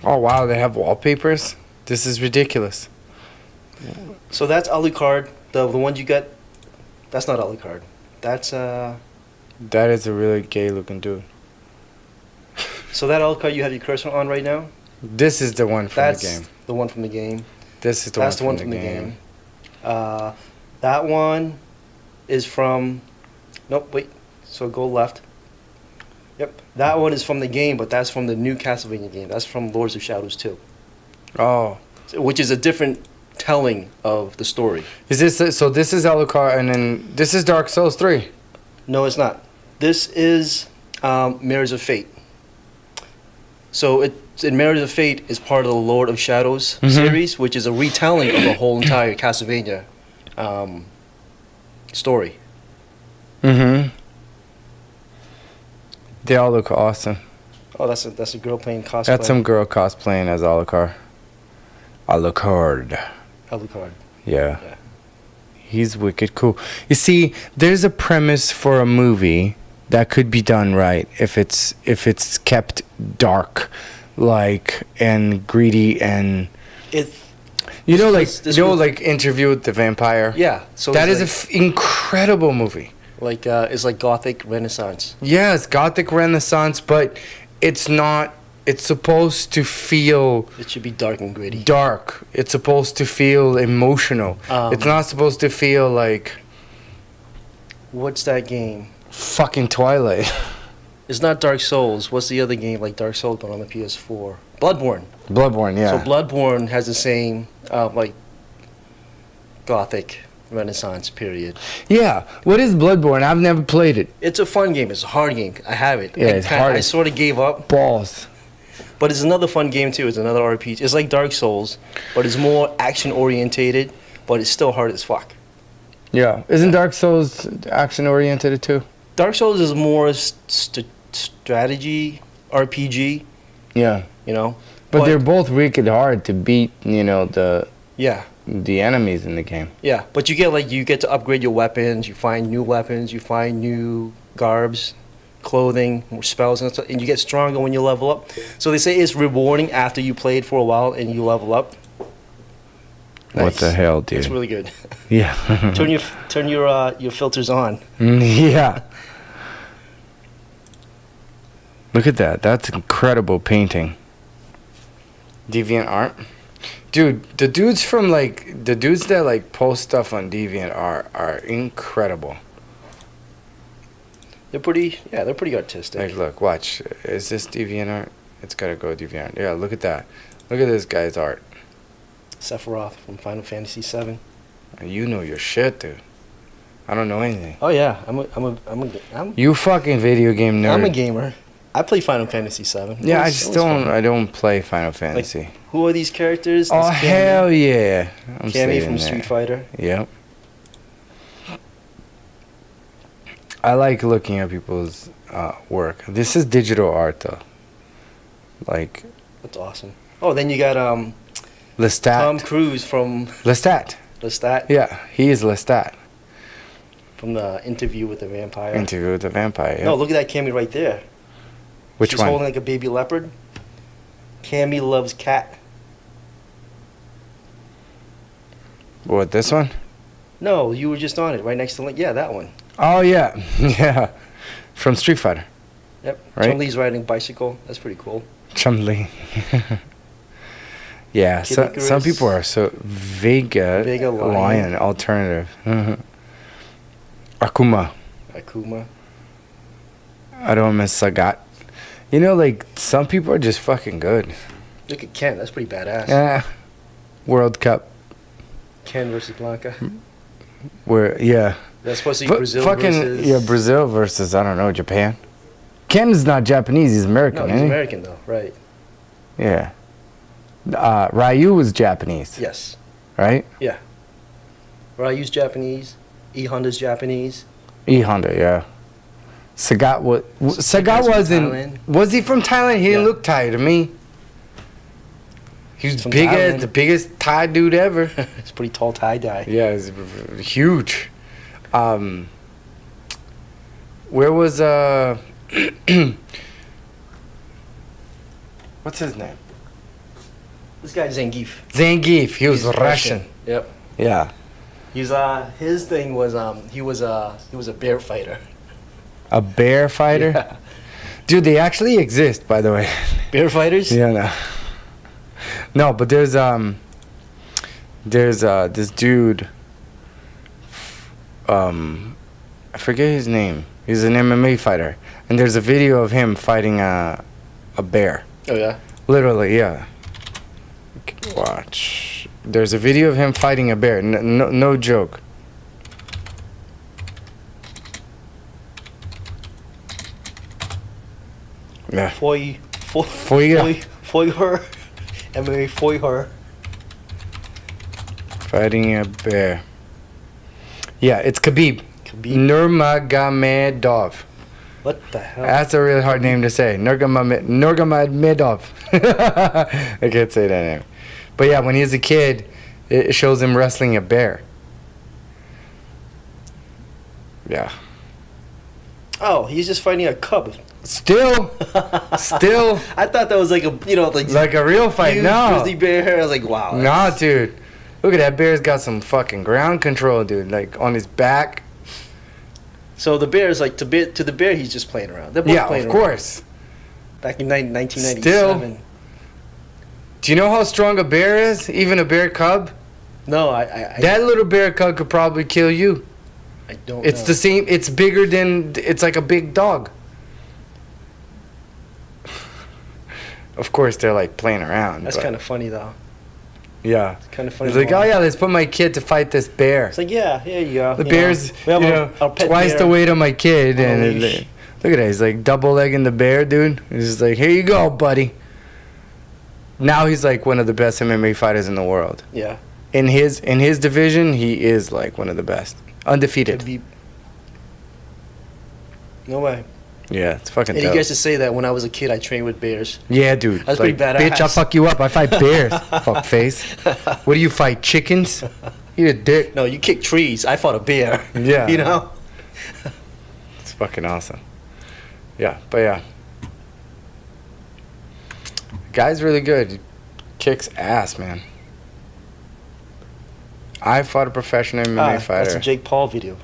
Oh, wow. They have wallpapers? This is ridiculous. So that's Alucard. The one you got. That's not Alucard. That's That is a really gay looking dude. So that Alucard you have your cursor on right now. This is the one from That's the game. the one from the game. This is the That's one the from one the from the game. game. That one is from. Nope, wait. So go left. Yep. That one is from the game, but that's from the new Castlevania game. That's from Lords of Shadows 2, Oh. which is a different telling of the story. Is this so? This is Alucard, and then this is Dark Souls 3. No, it's not. This is Mirrors of Fate. So in Mirrors of Fate is part of the Lord of Shadows series, which is a retelling of the whole entire Castlevania story. Mm-hmm. They all look awesome. Oh, that's a girl playing cosplay. That's some girl cosplaying as Alucard. Alucard. Alucard. Yeah. Yeah. He's wicked cool. You see, there's a premise for a movie that could be done right if it's kept dark, like, and greedy, and It. you know, like this you know, was- like Interview with the Vampire. Yeah. So That it's is an incredible movie. like it's like Gothic Renaissance. Yeah, it's Gothic Renaissance, but it's not. It's supposed to feel It should be dark and gritty. dark. It's supposed to feel emotional. It's not supposed to feel like What's that game? fucking Twilight. It's not Dark Souls. What's the other game like Dark Souls but on the PS4? Bloodborne. Bloodborne, yeah. So Bloodborne has the same like Gothic Renaissance period. Yeah. What is Bloodborne? I've never played it. It's a fun game. It's a hard game. I have it. Yeah, it's hard I as- sort of gave up, Balls. but it's another fun game too. It's another RPG. It's like Dark Souls, but it's more action orientated, but it's still hard as fuck. Yeah. Isn't Dark Souls action oriented too? Dark Souls is more strategy RPG, Yeah. you know. But they're both wicked hard to beat, you know, Yeah, the enemies in the game. yeah. But you get to upgrade your weapons. You find new weapons. You find new garbs, clothing, more spells, and stuff, and you get stronger when you level up. So they say it's rewarding after you played for a while and you level up. What the Nice. hell, dude? It's really good. Yeah. turn your filters on. Yeah. Look at that. That's incredible painting. DeviantArt. Dude, the dudes that like post stuff on DeviantArt are incredible. They're pretty artistic. Like, look, watch. Is this DeviantArt? It's gotta go DeviantArt. Yeah, look at that. Look at this guy's art. Sephiroth from Final Fantasy VII. You know your shit, dude. I don't know anything. Oh yeah, I'm You fucking video game nerd. I'm a gamer. I play Final Fantasy VII. Yeah, I don't play Final Fantasy. Who are these characters? Oh, That's hell yeah. I'm Cammy staying from there. Street Fighter. Yep. I like looking at people's work. This is digital art, though. Like, That's awesome. Oh, then you got Lestat. Tom Cruise from Lestat. Lestat Yeah, he is Lestat. from the Interview with the Vampire. Interview with the Vampire. Yeah. No, look at that Cammy right there. Which She's one? holding like a baby leopard. Cammy loves cat. What, this one? No, you were just on it, right next to Link. Yeah, that one. Oh yeah, yeah, from Street Fighter. Yep. Right? Chun-Li's riding a bicycle. That's pretty cool. Chun-Li. Yeah, Kid so, Icarus. some people are so Vega Lion. alternative. Akuma. Akuma. I don't miss Sagat. You know, like some people are just fucking good. Look at Ken. That's pretty badass. Yeah. World Cup. Ken versus Blanca. Yeah. That's supposed to be Brazil fucking versus... yeah, Brazil versus I don't know, Japan. Ken's not Japanese, he's American, No, isn't he's he? American, though. Right. Yeah. Ryu was Japanese. Yes. Right? Yeah. Ryu's Japanese. E Honda's Japanese. E Honda, yeah. Sagat Sagat's from wasn't. Thailand. Was he from Thailand? He didn't Yeah. look Thai to me. He was From big as Thailand. the biggest Thai dude ever. It's a pretty tall tie-dye. Yeah, he's huge. Where was what's his name? This guy Zangief. Zangief. He was He's Russian. Yep. Yeah. He's his thing was he was a bear fighter. A bear fighter? Yeah. Dude, they actually exist, by the way. Bear fighters? Yeah, no. No, but there's this dude, I forget his name. He's an MMA fighter, and there's a video of him fighting a bear. Oh yeah. Literally, yeah. Watch. There's a video of him fighting a bear. No joke. Yeah. Foy her. MMA Foy her. Fighting a bear. Yeah, it's Khabib. Khabib. Nurmagomedov. What the hell? That's a really hard name to say. Nurmagomedov. I can't say that name. But yeah, when he was a kid, it shows him wrestling a bear. Yeah. Oh, he's just fighting a cub. Still. I thought that was like a Like a real fight. huge No. grizzly bear. I was like, wow. Nah, dude. Look at that bear's got some fucking ground control, dude. Like on his back. So the bear's like to the bear, he's just playing around. They're both Yeah, playing of around. course. Back in 1997. Do you know how strong a bear is? Even a bear cub? No, I That little bear cub could probably kill you. I don't. It's know. the same. It's bigger than. It's like a big dog. Of course, they're like playing around. That's kind of funny though. Yeah. It's kind of funny. It's like, oh yeah, let's put my kid to fight this bear. It's like, yeah, here you go. The You bear's, know, we have our pet twice bear the weight of my kid, on a and leash. look at that. He's like double legging the bear, dude. He's just like, here you go, buddy. Now he's like one of the best MMA fighters in the world. Yeah. In his division, he is like one of the best, undefeated. No way. Yeah, it's fucking And dope. you guys to say that when I was a kid, I trained with bears. Yeah, dude. That's like, pretty badass. Bitch, I'll fuck you up. I fight bears. Fuck face. What do you fight? Chickens? Eat a dick. No, you kick trees. I fought a bear. Yeah. You know? It's fucking awesome. Yeah, but yeah. Guy's really good. He kicks ass, man. I fought a professional MMA fighter. That's a Jake Paul video.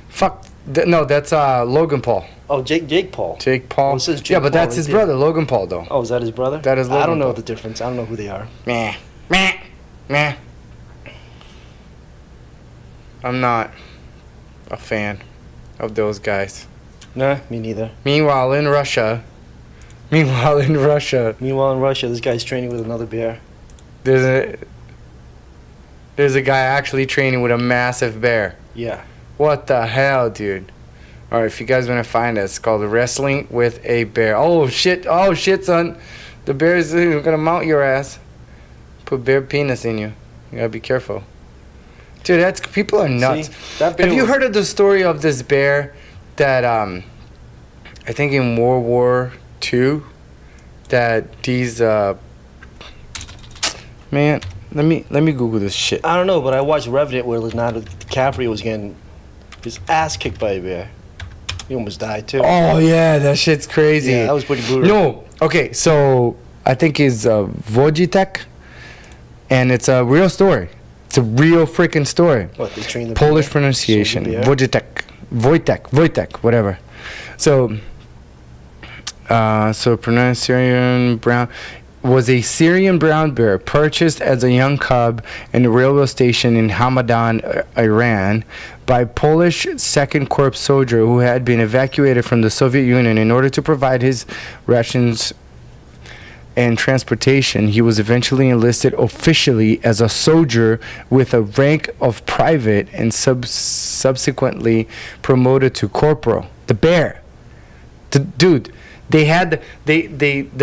Fuck. No, that's Logan Paul. Oh, Jake Paul. Jake Paul. Oh, it says Jake yeah, but Paul that's right his there. brother, Logan Paul, though. Oh, is that his brother? That is I Logan don't know Paul. the difference. I don't know who they are. Meh. Meh. Meh. I'm not a fan of those guys. Nah, me neither. Meanwhile, in Russia, Meanwhile, in Russia, this guy's training with another bear. there's a guy actually training with a massive bear. Yeah. What the hell, dude? All right, if you guys want to find it, it's called Wrestling with a Bear. Oh, shit, son. The bear's gonna mount your ass. Put bear penis in you. You gotta be careful. Dude, people are nuts. See, that bear Have you was- heard of the story of this bear that, I think in World War II, that these, man, let me Google this shit. I don't know, but I watched Revenant where Leonardo DiCaprio was getting his ass kicked by a bear. He almost died too. Oh, yeah, that shit's crazy. Yeah, that was pretty brutal. No, okay, so I think it's Vojitek, and it's a real story. It's a real freaking story. What, they train the Polish bear? pronunciation. Soldier bear? Wojtek, whatever. So pronounced Syrian brown was a Syrian brown bear purchased as a young cub in a railway station in Hamadan, Iran, by Polish Second Corps soldier who had been evacuated from the Soviet Union in order to provide his rations and transportation. He was eventually enlisted officially as a soldier with a rank of private and subsequently promoted to corporal. The bear. Dude. The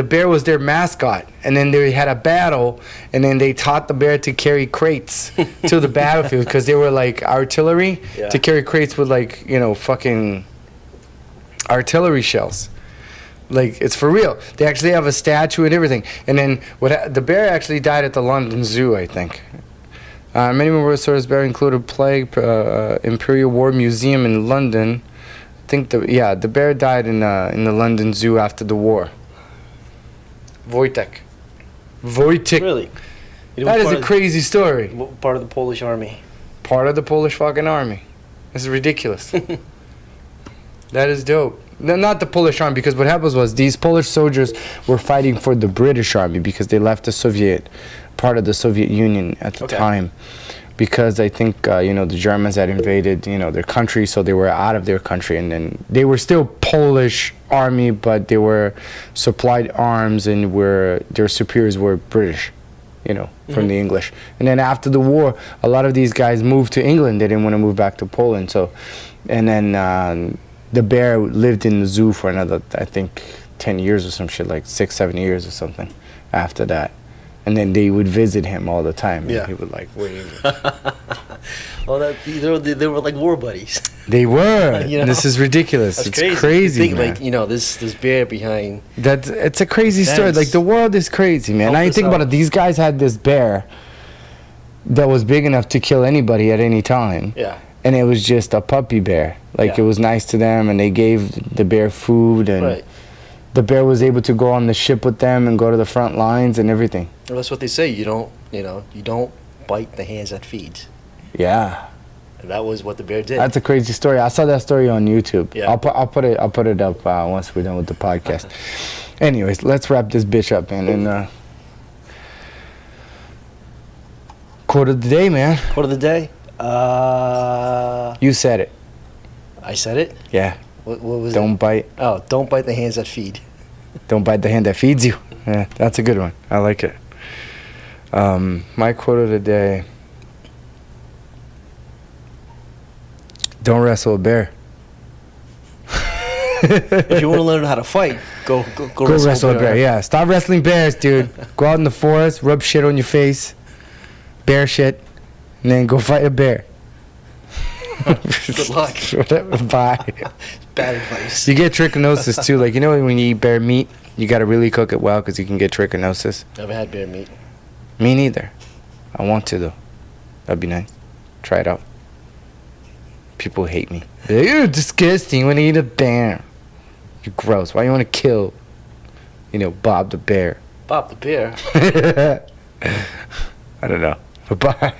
bear was their mascot, and then they had a battle, and then they taught the bear to carry crates to the battlefield because they were like artillery to carry crates with like, you know, fucking artillery shells. Like, it's for real. They actually have a statue and everything. And then the bear actually died at the London Zoo, I think. Many memorial sources bear included Plague Imperial War Museum in London. I think the bear died in the London Zoo after the war. Wojtek. Really? That is a crazy story. Part of the Polish army. Part of the Polish fucking army. This is ridiculous. That is dope. No, not the Polish army, because what happens was these Polish soldiers were fighting for the British army because they left the part of the Soviet Union at the time. Because I think, the Germans had invaded, their country, so they were out of their country. And then they were still Polish army, but they were supplied arms and their superiors were British, from the English. And then after the war, a lot of these guys moved to England. They didn't want to move back to Poland. And then the bear lived in the zoo for another, I think, 10 years or some shit, like 6-7 years or something after that. And then they would visit him all the time. And he would like, wait. They were like war buddies. They were. This is ridiculous. It's crazy, man. Like, this bear behind. It's a crazy story. Like, the world is crazy, man. Now you think about it. These guys had this bear that was big enough to kill anybody at any time. Yeah. And it was just a puppy bear. Like, it was nice to them, and they gave the bear food, and the bear was able to go on the ship with them and go to the front lines and everything. Well, that's what they say. You don't bite the hands that feed. Yeah. And that was what the bear did. That's a crazy story. I saw that story on YouTube. Yeah. I'll put it up once we're done with the podcast. Anyways, let's wrap this bitch up, man. And quote of the day, man. Quote of the day. You said it. I said it? Yeah. What was Don't it? bite. Oh, don't bite the hands that feed. Don't bite the hand that feeds you. Yeah, that's a good one. I like it. My quote of the day. Don't wrestle a bear. If you want to learn how to fight, go wrestle a bear. Yeah, stop wrestling bears, dude. Go out in the forest, rub shit on your face, bear shit, and then go fight a bear. Good luck. Bye. Bad advice. You get trichinosis too. Like, when you eat bear meat, you gotta really cook it well because you can get trichinosis. Never had bear meat. Me neither. I want to though. That'd be nice. Try it out. People hate me. They're like, you're disgusting when you eat a bear. You're gross. Why you want to kill, Bob the bear? Bob the bear? I don't know. Bye-bye.